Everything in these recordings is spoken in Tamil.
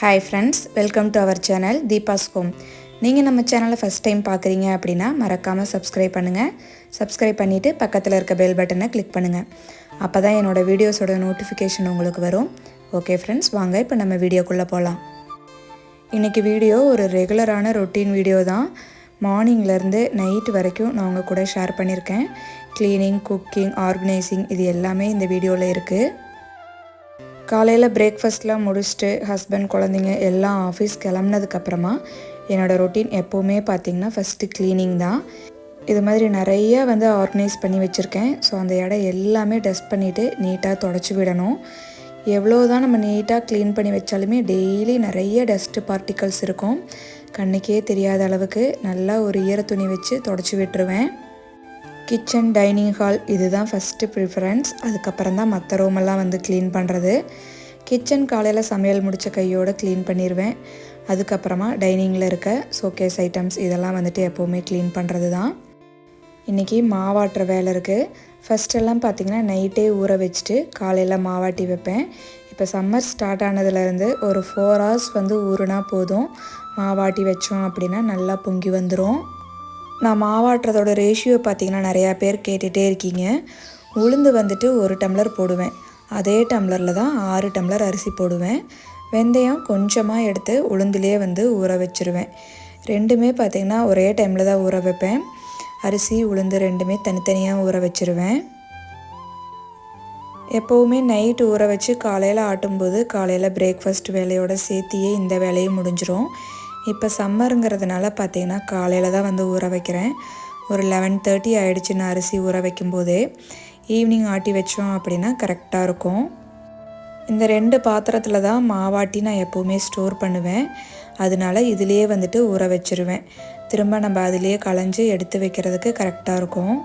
Hi friends, welcome to our channel Deepa's Home. நீங்கள் நம்ம சேனலை ஃபஸ்ட் டைம் பார்க்குறீங்க அப்படின்னா மறக்காமல் சப்ஸ்கிரைப் பண்ணுங்கள். சப்ஸ்கிரைப் பண்ணிவிட்டு பக்கத்தில் இருக்க பெல் பட்டனை கிளிக் பண்ணுங்கள். அப்போ தான் என்னோடய வீடியோஸோட நோட்டிஃபிகேஷன் உங்களுக்கு வரும். ஓகே ஃப்ரெண்ட்ஸ், வாங்க இப்போ நம்ம வீடியோக்குள்ளே போகலாம். இன்றைக்கி வீடியோ ஒரு ரெகுலரான ரொட்டீன் வீடியோ தான். மார்னிங்லேருந்து நைட் வரைக்கும் நான் உங்கள் கூட ஷேர் பண்ணியிருக்கேன். க்ளீனிங், குக்கிங், ஆர்கனைசிங் இது எல்லாமே இந்த வீடியோவில் இருக்குது. காலையில் பிரேக்ஃபாஸ்ட்லாம் முடிச்சுட்டு ஹஸ்பண்ட் குழந்தைங்க எல்லாம் ஆஃபீஸ் கிளம்புனதுக்கப்புறமா என்னோடய ரொட்டீன் எப்போவுமே பார்த்திங்கன்னா ஃபஸ்ட்டு க்ளீனிங் தான். இது மாதிரி நிறைய ஆர்கனைஸ் பண்ணி வச்சுருக்கேன். ஸோ அந்த இடம் எல்லாமே டஸ்ட் பண்ணிவிட்டு நீட்டாக தொடச்சி விடணும். எவ்வளோ தான் நம்ம நீட்டாக க்ளீன் பண்ணி வச்சாலுமே டெய்லி நிறைய டஸ்ட்டு பார்ட்டிகல்ஸ் இருக்கும். கண்ணுக்கே தெரியாத அளவுக்கு நல்லா ஒரு ஈர துணி வச்சு தொடச்சி விட்டுருவேன். கிச்சன், டைனிங் ஹால் இதுதான் ஃபஸ்ட்டு ப்ரிஃபரன்ஸ். அதுக்கப்புறம் தான் மற்ற ரூமெல்லாம் க்ளீன் பண்ணுறது. கிச்சன் காலையில் சமையல் முடித்த கையோடு க்ளீன் பண்ணிடுவேன். அதுக்கப்புறமா டைனிங்கில் இருக்க ஷோகேஸ் ஐட்டம்ஸ் இதெல்லாம் எப்போவுமே க்ளீன் பண்ணுறது தான். இன்றைக்கி மாவாட்டுற வேலை இருக்குது. ஃபஸ்ட்டெல்லாம் பார்த்திங்கன்னா நைட்டே ஊற வச்சுட்டு காலையில் மாவாட்டி வைப்பேன். இப்போ சம்மர் ஸ்டார்ட் ஆனதுலேருந்து ஒரு 4 hours ஊறுனா போதும். மாவாட்டி வச்சோம் அப்படின்னா நல்லா பொங்கி வந்துடும். நான் மாவாட்டுறதோட ரேஷியோ பார்த்திங்கன்னா நிறையா பேர் கேட்டுகிட்டே இருக்கீங்க. உளுந்து 1 டம்ளர் போடுவேன். அதே டம்ளரில் தான் 6 டம்ளர் அரிசி போடுவேன். வெந்தயம் கொஞ்சமாக எடுத்து உளுந்துலேயே ஊற வச்சுருவேன். ரெண்டுமே பார்த்திங்கன்னா ஒரே டைமில் தான் ஊற வைப்பேன். அரிசி, உளுந்து ரெண்டுமே தனித்தனியாக ஊற வச்சுருவேன். எப்போவுமே நைட்டு ஊற வச்சு காலையில் ஆட்டும்போது காலையில் பிரேக்ஃபாஸ்ட் வேலையோடு சேர்த்தியே இந்த வேலையும் முடிஞ்சிடும். இப்போ சம்மருங்கிறதுனால பார்த்திங்கன்னா காலையில் தான் ஊற வைக்கிறேன். ஒரு 11:30 ஆகிடுச்சு நான் அரிசி ஊற வைக்கும்போதே. ஈவினிங் ஆட்டி வச்சோம் அப்படின்னா கரெக்டாக இருக்கும். இந்த 2 பாத்திரத்தில் தான் மாவாட்டி நான் எப்போவுமே ஸ்டோர் பண்ணுவேன். அதனால இதுலேயே ஊற வச்சுருவேன். திரும்ப நம்ம அதிலேயே களைஞ்சி எடுத்து வைக்கிறதுக்கு கரெக்டாக இருக்கும்.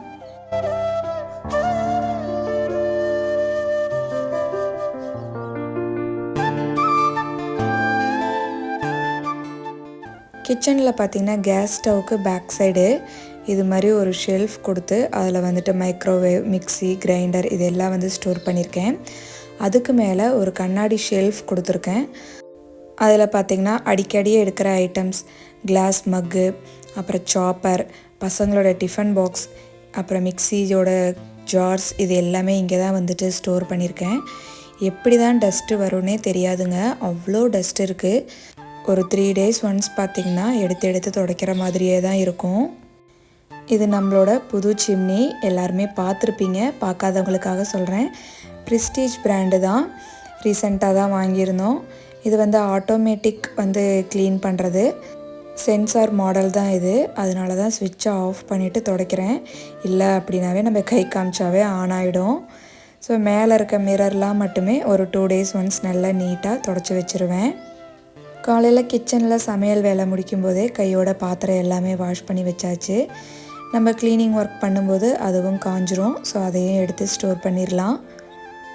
கிச்சனில் பார்த்திங்கன்னா கேஸ் ஸ்டவ்வுக்கு பேக் சைடு இது மாதிரி ஒரு ஷெல்ஃப் கொடுத்து அதில் மைக்ரோவேவ், மிக்சி, கிரைண்டர் இதெல்லாம் ஸ்டோர் பண்ணியிருக்கேன். அதுக்கு மேலே ஒரு கண்ணாடி ஷெல்ஃப் கொடுத்துருக்கேன். அதில் பார்த்திங்கன்னா அடிக்கடி எடுக்கிற ஐட்டம்ஸ், கிளாஸ் மக்கு, அப்புறம் சாப்பர், பசங்களோட டிஃபன் பாக்ஸ், அப்புறம் மிக்சியோட ஜார்ஸ் இது எல்லாமே இங்கே தான் ஸ்டோர் பண்ணியிருக்கேன். எப்படி தான் டஸ்ட்டு வரும்னே தெரியாதுங்க, அவ்வளோ டஸ்ட் இருக்குது. ஒரு 3 days ஒன்ஸ் பார்த்திங்கன்னா எடுத்து துடைக்கிற மாதிரியே தான் இருக்கும். இது நம்மளோட புது சிம்னி. எல்லாருமே பார்த்துருப்பீங்க. பார்க்காதவங்களுக்காக சொல்கிறேன். ப்ரிஸ்டீஜ் பிராண்டு தான். ரீசெண்டாக தான் வாங்கியிருந்தோம். இது ஆட்டோமேட்டிக் க்ளீன் பண்ணுறது. சென்சார் மாடல் தான் இது. அதனால தான் ஸ்விட்சை ஆஃப் பண்ணிவிட்டு துடைக்கிறேன். இல்லை அப்படின்னாவே நம்ம கை காமிச்சாவே ஆன் ஆகிடும். ஸோ மேலே இருக்க மிரர்லாம் மட்டுமே ஒரு 2 days ஒன்ஸ் நல்லா நீட்டாக துடைச்சி வச்சுருவேன். காலையில் கிச்சனில் சமையல் வேலை முடிக்கும்போதே கையோட பாத்திரம் எல்லாமே வாஷ் பண்ணி வச்சாச்சு. நம்ம க்ளீனிங் ஒர்க் பண்ணும்போது அதுவும் காஞ்சிரும். ஸோ அதையும் எடுத்து ஸ்டோர் பண்ணிடலாம்.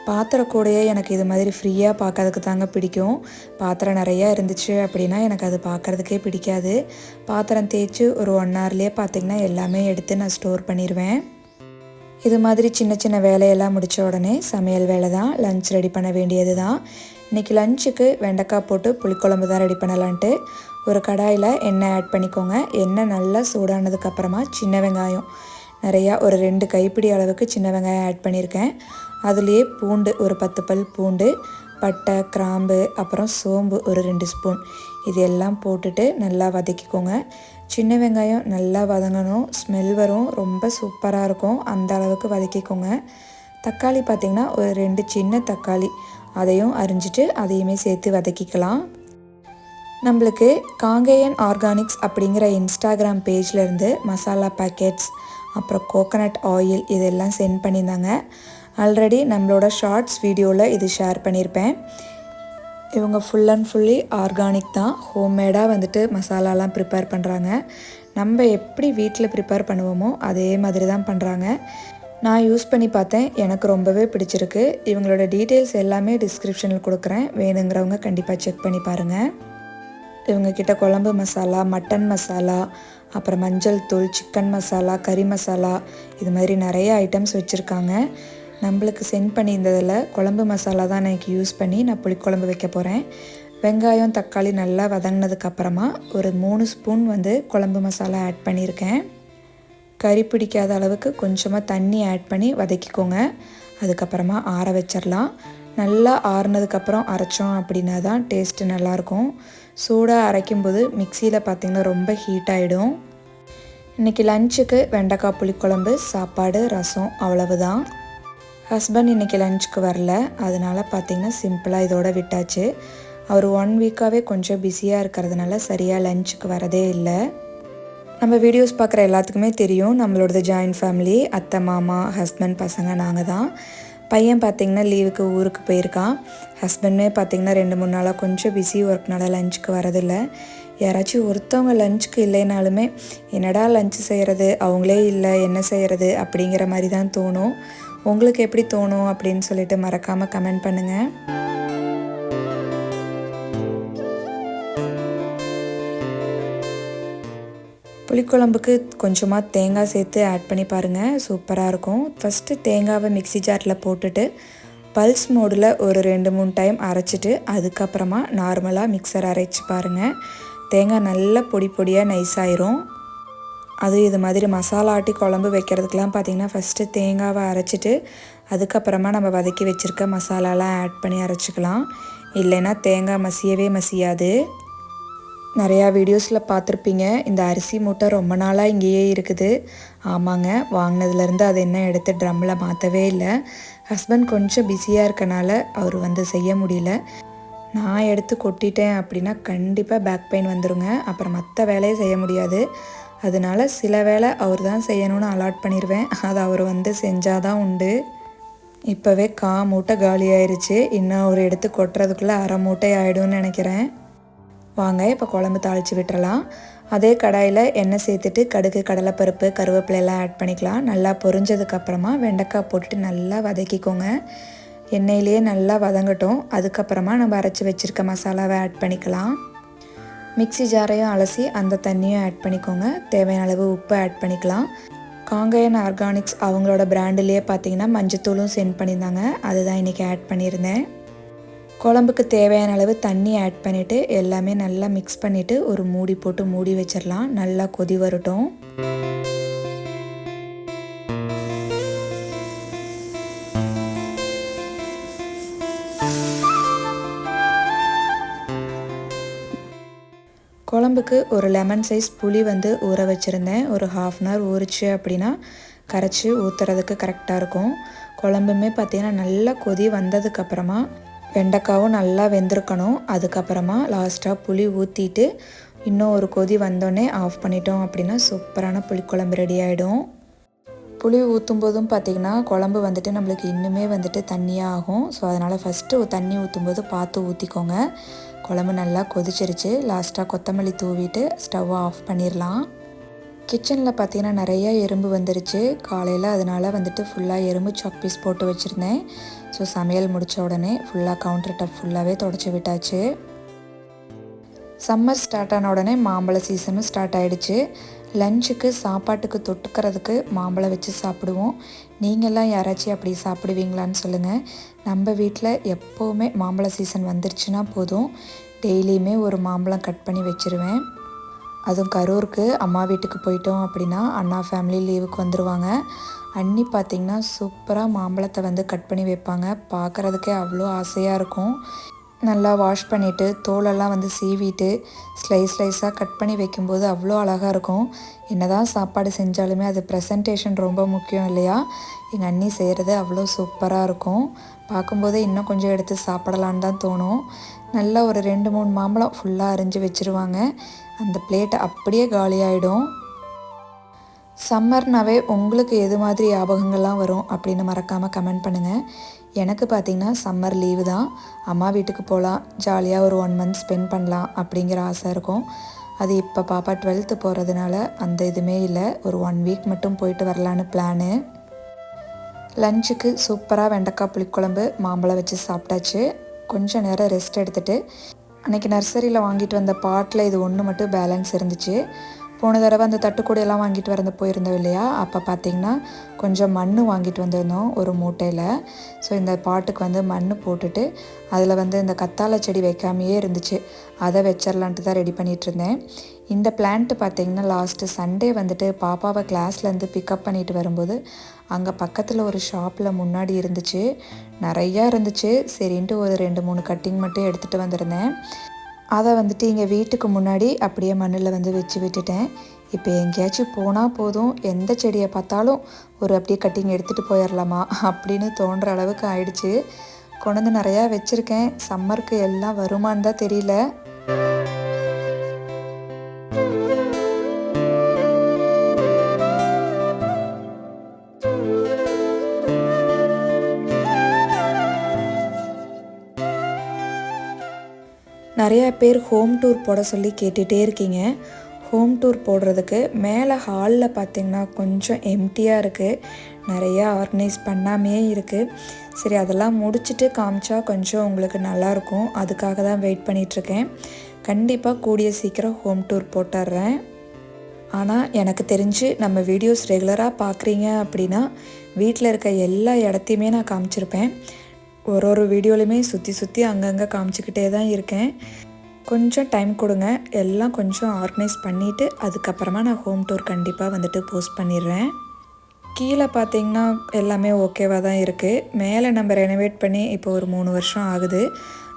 பாத்திரம் கூடையே எனக்கு இது மாதிரி ஃப்ரீயாக பார்க்கறதுக்கு தாங்க பிடிக்கும். பாத்திரம் நிறையா இருந்துச்சு அப்படின்னா எனக்கு அது பார்க்குறதுக்கே பிடிக்காது. பாத்திரம் தேய்ச்சி ஒரு 1 hourலேயே பார்த்திங்கன்னா எல்லாமே எடுத்து நான் ஸ்டோர் பண்ணிடுவேன். இது மாதிரி சின்ன சின்ன வேலையெல்லாம் முடித்த உடனே சமையல் வேலை தான். லஞ்ச் ரெடி பண்ண வேண்டியது தான். இன்றைக்கி லஞ்சுக்கு வெண்டைக்காய் போட்டு புளிக்குழம்பு தான் ரெடி பண்ணலான்ட்டு ஒரு கடாயில் எண்ணெய் ஆட் பண்ணிக்கோங்க. எண்ணெய் நல்லா சூடானதுக்கப்புறமா சின்ன வெங்காயம் நிறையா ஒரு 2 கைப்பிடி அளவுக்கு சின்ன வெங்காயம் ஆட் பண்ணியிருக்கேன். அதுலேயே பூண்டு ஒரு 10 பல் பூண்டு, பட்டை, கிராம்பு, அப்புறம் சோம்பு ஒரு 2 ஸ்பூன் இது எல்லாம் போட்டுட்டு நல்லா வதக்கிக்கோங்க. சின்ன வெங்காயம் நல்லா வதங்கணும், ஸ்மெல் வரும், ரொம்ப சூப்பராக இருக்கும். அந்த அளவுக்கு வதக்கிக்கோங்க. தக்காளி பார்த்திங்கன்னா ஒரு 2 சின்ன தக்காளி அதையும் அரிஞ்சிட்டு அதையுமே சேர்த்து வதக்கிக்கலாம். நம்மளுக்கு காங்கேயன் ஆர்கானிக்ஸ் அப்படிங்கிற இன்ஸ்டாகிராம் பேஜ்லேருந்து மசாலா பேக்கெட்ஸ், அப்புறம் கோகனட் ஆயில் இதெல்லாம் சென்ட் பண்ணியிருந்தாங்க. ஆல்ரெடி நம்மளோட ஷார்ட்ஸ் வீடியோவில் இது ஷேர் பண்ணியிருப்பேன். இவங்க ஃபுல் அண்ட் ஃபுல்லி ஆர்கானிக் தான். ஹோம்மேடாக மசாலாலாம் ப்ரிப்பேர் பண்ணுறாங்க. நம்ம எப்படி வீட்டில் ப்ரிப்பேர் பண்ணுவோமோ அதே மாதிரி தான் பண்ணுறாங்க. நான் யூஸ் பண்ணி பார்த்தேன், எனக்கு ரொம்பவே பிடிச்சிருக்கு. இவங்களோட டீட்டெயில்ஸ் எல்லாமே டிஸ்கிரிப்ஷனில் கொடுக்குறேன். வேணுங்கிறவங்க கண்டிப்பாக செக் பண்ணி பாருங்கள். இவங்கக்கிட்ட குழம்பு மசாலா, மட்டன் மசாலா, அப்புறம் மஞ்சள் தூள், சிக்கன் மசாலா, கறி மசாலா இது மாதிரி நிறைய ஐட்டம்ஸ் வச்சுருக்காங்க. நம்மளுக்கு சென்ட் பண்ணியிருந்ததில் குழம்பு மசாலா தான் எனக்கு யூஸ் பண்ணி நான் புளிக்குழம்பு வைக்க போகிறேன். வெங்காயம் தக்காளி நல்லா வதங்கினதுக்கப்புறமா ஒரு 3 ஸ்பூன் வந்து குழம்பு மசாலா ஆட் பண்ணியிருக்கேன். கறி பிடிக்காத அளவுக்கு கொஞ்சமாக தண்ணி ஆட் பண்ணி வதக்கிக்கோங்க. அதுக்கப்புறமா ஆற வச்சிடலாம். நல்லா ஆறுனதுக்கப்புறம் அரைச்சோம் அப்படின்னா தான் டேஸ்ட்டு நல்லாயிருக்கும். சூடாக அரைக்கும்போது மிக்சியில் பார்த்திங்கன்னா ரொம்ப ஹீட் ஆகிடும். இன்றைக்கி லஞ்சுக்கு வெண்டைக்காய் புளிக்குழம்பு, சாப்பாடு, ரசம் அவ்வளவுதான். ஹஸ்பண்ட் இன்றைக்கி லஞ்சுக்கு வரல, அதனால் பார்த்திங்கன்னா சிம்பிளாக இதோட விட்டாச்சு. அவர் 1 வீக்காகவே கொஞ்சம் பிஸியாக இருக்கிறதுனால சரியாக லஞ்சுக்கு வரதே இல்லை. நம்ம வீடியோஸ் பார்க்குற எல்லாத்துக்குமே தெரியும், நம்மளோடது ஜாயின்ட் ஃபேமிலி. அத்தை, மாமா, ஹஸ்பண்ட், பசங்க நாங்கள் தான். பையன் பார்த்திங்கன்னா லீவுக்கு ஊருக்கு போயிருக்கான். ஹஸ்பண்டுமே பார்த்திங்கன்னா 2-3 நாளாக கொஞ்சம் பிஸி ஒர்க்னால லஞ்சுக்கு வரதில்லை. யாராச்சும் ஒருத்தவங்க லஞ்சுக்கு இல்லைனாலுமே என்னடா லஞ்சு செய்கிறது, அவங்களே இல்லை என்ன செய்கிறது அப்படிங்கிற மாதிரி தான் தோணும். உங்களுக்கு எப்படி தோணும் அப்படின்னு சொல்லிட்டு மறக்காமல் கமெண்ட் பண்ணுங்கள். புளிக்குழம்புக்கு கொஞ்சமாக தேங்காய் சேர்த்து ஆட் பண்ணி பாருங்கள், சூப்பராக இருக்கும். ஃபஸ்ட்டு தேங்காவை மிக்ஸி ஜாரில் போட்டுட்டு பல்ஸ் மோடில் ஒரு 2-3 டைம் அரைச்சிட்டு அதுக்கப்புறமா நார்மலாக மிக்சர் அரைச்சி பாருங்கள். தேங்காய் நல்லா பொடி பொடியாக நைஸாயிரும். அதுவும் இது மாதிரி மசாலா ஆட்டி குழம்பு வைக்கிறதுக்கெலாம் பார்த்திங்கன்னா ஃபஸ்ட்டு தேங்காவை அரைச்சிட்டு அதுக்கப்புறமா நம்ம வதக்கி வச்சுருக்க மசாலாலாம் ஆட் பண்ணி அரைச்சிக்கலாம். இல்லைன்னா தேங்காய் மசியவே மசியாது. நிறையா வீடியோஸில் பார்த்துருப்பீங்க, இந்த அரிசி மூட்டை ரொம்ப நாளாக இங்கேயே இருக்குது. ஆமாங்க, வாங்கினதுலேருந்து அதை என்ன எடுத்து ட்ரம்மில் மாற்றவே இல்லை. ஹஸ்பண்ட் கொஞ்சம் பிஸியாக இருக்கனால அவர் வந்து செய்ய முடியல. நான் எடுத்து கொட்டிட்டேன் அப்படின்னா கண்டிப்பாக பேக் பெயின் வந்துடுங்க. அப்புறம் மற்ற வேலையை செய்ய முடியாது. அதனால சில வேலை அவர் தான் செய்யணும்னு அலாட் பண்ணிடுவேன். அதை அவர் வந்து செஞ்சால் தான் உண்டு. இப்போவே மூட்டை காலி ஆயிடுச்சு. இன்னும் அவர் எடுத்து கொட்டுறதுக்குள்ளே அரை மூட்டை ஆகிடும்னு நினைக்கிறேன். வாங்க இப்போ குழம்பு தாளித்து விட்டுறலாம். அதே கடாயில் எண்ணெய் சேர்த்துட்டு கடுகு, கடலைப்பருப்பு, கருவேப்பிலையெல்லாம் ஆட் பண்ணிக்கலாம். நல்லா பொரிஞ்சதுக்கப்புறமா வெண்டைக்காய் போட்டுட்டு நல்லா வதக்கிக்கோங்க. எண்ணெயிலேயே நல்லா வதங்கட்டும். அதுக்கப்புறமா நம்ம அரைச்சி வச்சுருக்க மசாலாவை ஆட் பண்ணிக்கலாம். மிக்ஸி ஜாரையும் அலசி அந்த தண்ணியும் ஆட் பண்ணிக்கோங்க. தேவையான அளவு உப்பு ஆட் பண்ணிக்கலாம். காங்கேயன் ஆர்கானிக்ஸ் அவங்களோட பிராண்டிலேயே பார்த்தீங்கன்னா மஞ்சத்தூளும் சென்ட் பண்ணியிருந்தாங்க, அதுதான் இன்றைக்கி ஆட் பண்ணியிருந்தேன். குழம்புக்கு தேவையான அளவு தண்ணி ஆட் பண்ணிவிட்டு எல்லாமே நல்லா மிக்ஸ் பண்ணிவிட்டு ஒரு மூடி போட்டு மூடி வச்சிடலாம். நல்லா கொதி வரட்டும். குழம்புக்கு ஒரு லெமன் சைஸ் புளி வந்து ஊற வச்சுருந்தேன். ஒரு 1/2 அன் ஹவர் ஊறிச்சு அப்படின்னா கரைச்சி ஊற்றுறதுக்கு கரெக்டாக இருக்கும். குழம்புமே பார்த்திங்கன்னா நல்லா கொதி வந்ததுக்கப்புறமா வெண்டைக்காவும் நல்லா வெந்திருக்கணும். அதுக்கப்புறமா லாஸ்ட்டாக புளி ஊற்றிட்டு இன்னும் ஒரு கொதி வந்தோடனே ஆஃப் பண்ணிட்டோம் அப்படின்னா சூப்பரான புளிக்குழம்பு ரெடி ஆகிடும். புளி ஊற்றும் போதும் பார்த்திங்கன்னா குழம்பு வந்துட்டு நம்மளுக்கு இன்னுமே வந்துட்டு தண்ணியாக ஆகும். ஸோ அதனால் ஃபஸ்ட்டு தண்ணி ஊற்றும்போது பார்த்து ஊற்றிக்கோங்க. குழம்பு நல்லா கொதிச்சிருச்சு. லாஸ்ட்டாக கொத்தமல்லி தூவிட்டு ஸ்டவ்வை ஆஃப் பண்ணிடலாம். கிச்சனில் பார்த்திங்கன்னா நிறையா எறும்பு வந்துருச்சு காலையில். அதனால் வந்துட்டு ஃபுல்லாக எறும்பு சாக் பீஸ் போட்டு வச்சுருந்தேன். ஸோ சமையல் முடித்த உடனே ஃபுல்லாக கவுண்டர் டாப் ஃபுல்லாகவே தொடச்சி விட்டாச்சு. சம்மர் ஸ்டார்ட் ஆன உடனே மாம்பழ சீசனும் ஸ்டார்ட் ஆகிடுச்சு. லஞ்சுக்கு சாப்பாட்டுக்கு தொட்டுக்கிறதுக்கு மாம்பழம் வச்சு சாப்பிடுவோம். நீங்கள்லாம் யாராச்சும் அப்படி சாப்பிடுவீங்களான்னு சொல்லுங்கள். நம்ம வீட்டில் எப்போவுமே மாம்பழ சீசன் வந்துருச்சுன்னா போதும், டெய்லியுமே ஒரு மாம்பழம் கட் பண்ணி வச்சுருவேன். அதுவும் கரூருக்கு அம்மா வீட்டுக்கு போயிட்டோம் அப்படின்னா அண்ணா ஃபேமிலி லீவுக்கு வந்துடுவாங்க. அண்ணி பார்த்திங்கன்னா சூப்பராக மாம்பழத்தை வந்து கட் பண்ணி வைப்பாங்க. பார்க்குறதுக்கே அவ்வளோ ஆசையாக இருக்கும். நல்லா வாஷ் பண்ணிவிட்டு தோலெல்லாம் வந்து சீவிட்டு ஸ்லைஸாக கட் பண்ணி வைக்கும்போது அவ்வளோ அழகாக இருக்கும். என்ன தான் சாப்பாடு செஞ்சாலுமே அது ப்ரெசன்டேஷன் ரொம்ப முக்கியம் இல்லையா? எங்கள் அண்ணி செய்கிறது அவ்வளோ சூப்பராக இருக்கும். பார்க்கும்போதே இன்னும் கொஞ்சம் எடுத்து சாப்பிடலான்னு தான் தோணும். நல்லா ஒரு 2-3 மாம்பழம் ஃபுல்லாக அரிஞ்சு வச்சுருவாங்க. அந்த பிளேட்டை அப்படியே காலியாகிடும். சம்மர்னாவே உங்களுக்கு எது மாதிரி ஞாபகங்கள்லாம் வரும் அப்படின்னு மறக்காமல் கமெண்ட் பண்ணுங்கள். எனக்கு பார்த்திங்கன்னா சம்மர் லீவு தான். அம்மா வீட்டுக்கு போகலாம், ஜாலியாக ஒரு 1 மந்த் ஸ்பெண்ட் பண்ணலாம் அப்படிங்கிற ஆசை இருக்கும். அது இப்போ பாப்பா 12th போகிறதுனால அந்த இதுவுமே இல்லை. ஒரு 1 வீக் மட்டும் போயிட்டு வரலான்னு பிளானு. லஞ்சுக்கு சூப்பராக வெண்டைக்காய் புளிக்குழம்பு மாம்பழம் வச்சு சாப்பிட்டாச்சு. கொஞ்சம் நேரம் ரெஸ்ட் எடுத்துகிட்டு அன்றைக்கி நர்சரியில் வாங்கிட்டு வந்த பாட்டில் இது ஒன்று மட்டும் பேலன்ஸ் இருந்துச்சு. போன தடவை அந்த தட்டுக்கூடையெல்லாம் வாங்கிட்டு வரந்து போயிருந்தோம் இல்லையா, அப்போ பார்த்திங்கன்னா கொஞ்சம் மண் வாங்கிட்டு வந்திருந்தோம் ஒரு மூட்டையில். ஸோ இந்த பாட்டுக்கு வந்து மண் போட்டுட்டு அதில் வந்து இந்த கத்தாழை செடி வைக்காமையே இருந்துச்சு, அதை வச்சிடலான்ட்டு தான் ரெடி பண்ணிகிட்டு இருந்தேன். இந்த பிளான்ட்டு பார்த்திங்கன்னா லாஸ்ட்டு சண்டே வந்துட்டு பாப்பாவை கிளாஸ்லேருந்து பிக்கப் பண்ணிட்டு வரும்போது அங்கே பக்கத்தில் ஒரு ஷாப்பில் முன்னாடி இருந்துச்சு, நிறையா இருந்துச்சு. சரின்ட்டு ஒரு 2-3 கட்டிங் மட்டும் எடுத்துகிட்டு வந்திருந்தேன். அதை வந்துட்டு இங்கே வீட்டுக்கு முன்னாடி அப்படியே மண்ணில் வந்து வச்சு விட்டுட்டேன். இப்போ எங்கேயாச்சும் போனால் போதும், எந்த செடியை பார்த்தாலும் ஒரு அப்படியே கட்டிங் எடுத்துகிட்டு போயிடலாமா அப்படின்னு தோன்ற அளவுக்கு ஆயிடுச்சு. கொண்டு வந்து நிறையா வச்சுருக்கேன். சம்மருக்கு எல்லாம் வருமானு தான் தெரியல. நிறையா பேர் ஹோம் டூர் போட சொல்லி கேட்டுகிட்டே இருக்கீங்க. ஹோம் டூர் போடுறதுக்கு மேலே ஹாலில் பார்த்திங்கன்னா கொஞ்சம் எம்டியாக இருக்குது, நிறையா ஆர்கனைஸ் பண்ணாமே இருக்குது. சரி, அதெல்லாம் முடிச்சுட்டு காமிச்சா கொஞ்சம் உங்களுக்கு நல்லாயிருக்கும், அதுக்காக தான் வெயிட் பண்ணிகிட்ருக்கேன். கண்டிப்பாக கூடிய சீக்கிரம் ஹோம் டூர் போட்டுடுறேன். ஆனால் எனக்கு தெரிஞ்சு நம்ம வீடியோஸ் ரெகுலராக பார்க்குறீங்க அப்படின்னா வீட்டில் இருக்க எல்லா இடத்தையுமே நான் காமிச்சிருப்பேன். ஒரு வீடியோலையுமே சுற்றி அங்கங்கே காமிச்சிக்கிட்டே தான் இருக்கேன். கொஞ்சம் டைம் கொடுங்க, எல்லாம் கொஞ்சம் ஆர்கனைஸ் பண்ணிவிட்டு அதுக்கப்புறமா நான் ஹோம் டூர் கண்டிப்பாக வந்துட்டு போஸ்ட் பண்ணிடுறேன். கீழே பார்த்திங்கன்னா எல்லாமே ஓகேவாக தான் இருக்குது. மேலே நம்ம ரெனோவேட் பண்ணி இப்போ ஒரு 3 வருஷம் ஆகுது.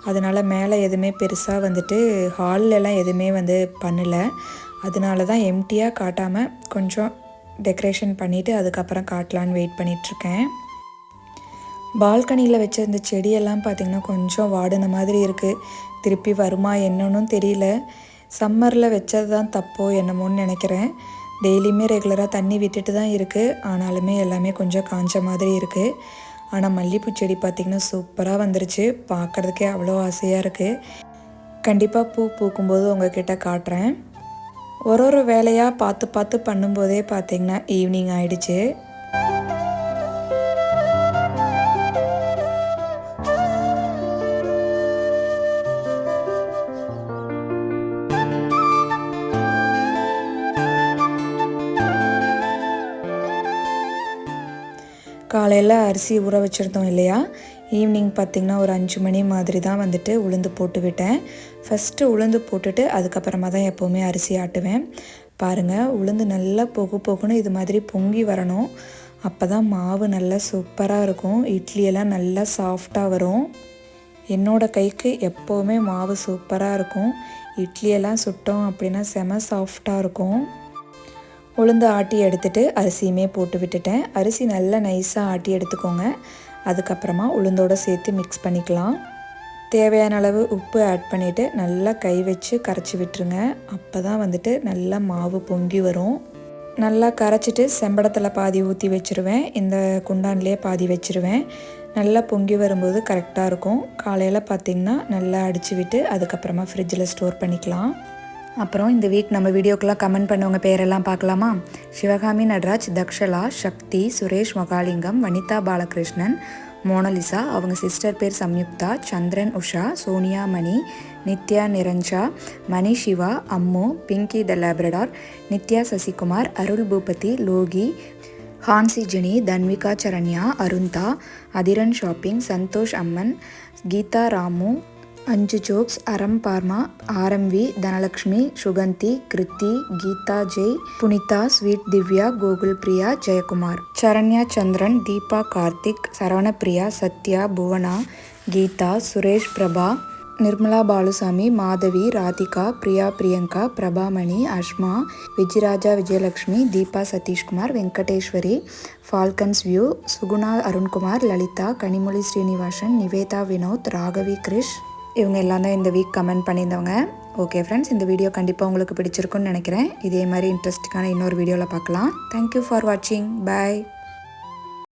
அதனால் மேலே எதுவுமே பெருசாக வந்துட்டு ஹால்லலாம் எதுவுமே வந்து பண்ணலை. அதனால தான் எம்டியாக காட்டாமல் கொஞ்சம் டெக்கரேஷன் பண்ணிவிட்டு அதுக்கப்புறம் காட்டலான்னு வெயிட் பண்ணிகிட்ருக்கேன். பால்கனியில் வச்ச இந்த செடியெல்லாம் பார்த்திங்கன்னா கொஞ்சம் வாடின மாதிரி இருக்குது. திருப்பி வருமா என்னன்னு தெரியல. சம்மரில் வச்சது தான் தப்போ என்னமோன்னு நினைக்கிறேன். டெய்லியுமே ரெகுலராக தண்ணி விட்டுட்டு தான் இருக்குது, ஆனாலுமே எல்லாமே கொஞ்சம் காஞ்ச மாதிரி இருக்குது. ஆனால் மல்லிகைப்பூ செடி பார்த்திங்கன்னா சூப்பராக வந்துருச்சு, பார்க்குறதுக்கே அவ்வளோ ஆசையாக இருக்குது. கண்டிப்பாக பூ பூக்கும்போது உங்கள்கிட்ட காட்டுறேன். ஒரு வேலையாக பார்த்து பண்ணும்போதே பார்த்திங்கன்னா ஈவினிங் ஆயிடுச்சு. காலையில் அரிசி ஊற வச்சுருந்தோம் இல்லையா, ஈவினிங் பார்த்திங்கன்னா ஒரு 5 மணி மாதிரி தான் வந்துட்டு உளுந்து போட்டு விட்டேன். ஃபஸ்ட்டு உளுந்து போட்டுட்டு அதுக்கப்புறமா தான் எப்போவுமே அரிசி ஆட்டுவேன். பாருங்கள், உளுந்து நல்லா பொகுன்னு இது மாதிரி பொங்கி வரணும். அப்போ தான் மாவு நல்லா சூப்பராக இருக்கும், இட்லியெல்லாம் நல்லா சாஃப்டாக வரும். என்னோடய கைக்கு எப்போவுமே மாவு சூப்பராக இருக்கும். இட்லியெல்லாம் சுட்டோம் அப்படின்னா செம சாஃப்டாக இருக்கும். உளுந்து ஆட்டி எடுத்துகிட்டு அரிசியுமே போட்டு விட்டுட்டேன். அரிசி நல்லா நைஸாக ஆட்டி எடுத்துக்கோங்க. அதுக்கப்புறமா உளுந்தோடு சேர்த்து மிக்ஸ் பண்ணிக்கலாம். தேவையான அளவு உப்பு ஆட் பண்ணிவிட்டு நல்லா கை வச்சு கரைச்சி விட்டுருங்க. அப்போ தான் வந்துட்டு நல்லா மாவு பொங்கி வரும். நல்லா கரைச்சிட்டு செம்படத்தில் பாதி ஊற்றி வச்சுருவேன், இந்த குண்டான்லேயே பாதி வச்சுருவேன். நல்லா பொங்கி வரும்போது கரெக்டாக இருக்கும். காலையில் பார்த்திங்கன்னா நல்லா அடித்து விட்டு அதுக்கப்புறமா ஃப்ரிட்ஜில் ஸ்டோர் பண்ணிக்கலாம். அப்புறம் இந்த வீக் நம்ம வீடியோக்கெல்லாம் கமெண்ட் பண்ணவங்க பேரெல்லாம் பார்க்கலாமா? சிவகாமி நடராஜ், தக்ஷலா, சக்தி, சுரேஷ் மகாலிங்கம், வனிதா பாலகிருஷ்ணன், மோனலிசா, அவங்க சிஸ்டர் பேர் சம்யுக்தா, சந்திரன் உஷா, சோனியா மணி, நித்யா நிரஞ்சா, மணி சிவா, அம்மு, பிங்கி த லேப்ரடார், நித்யா சசிகுமார், அருள் Boopathi, Loki, Hansi Jenny, Tanvika Saranya, அருந்தா, Athiran shopping, Santhosh அம்மன், கீதா ராமு, அஞ்சு jokes, அரம் pharma, ஆரம்வி, Dhanalakshmi, Suganthi, Kriti, Geetha Jai, Punitha, sweet Divya, Gokul Priya, Jayakumar, Saranya சந்திரன், தீபா கார்த்திக், சரவணப்பிரியா, சத்யா, புவனா, கீதா, சுரேஷ் பிரபா, நிர்மலா பாலுசாமி, மாதவி, ராதிகா, பிரியா பிரியங்கா, பிரபாமணி, அஷ்மா, விஜயராஜா விஜயலக்ஷ்மி, தீபா சதீஷ்குமார், வெங்கடேஸ்வரி, ஃபால்கன்ஸ் வியூ, சுகுணா அருண்குமார், லலிதா, கனிமொழி ஸ்ரீனிவாசன், நிவேதா வினோத், ராகவி கிரிஷ், இவங்க எல்லாம் தான் இந்த வீக் கமெண்ட் பண்ணியிருந்தவங்க. ஓகே ஃப்ரெண்ட்ஸ், இந்த வீடியோ கண்டிப்பாக உங்களுக்கு பிடிச்சிருக்குன்னு நினைக்கிறேன். இதே மாதிரி இன்ட்ரெஸ்டிங்கான இன்னொரு வீடியோவில் பார்க்கலாம். தேங்க்யூ ஃபார் வாட்சிங். பாய்.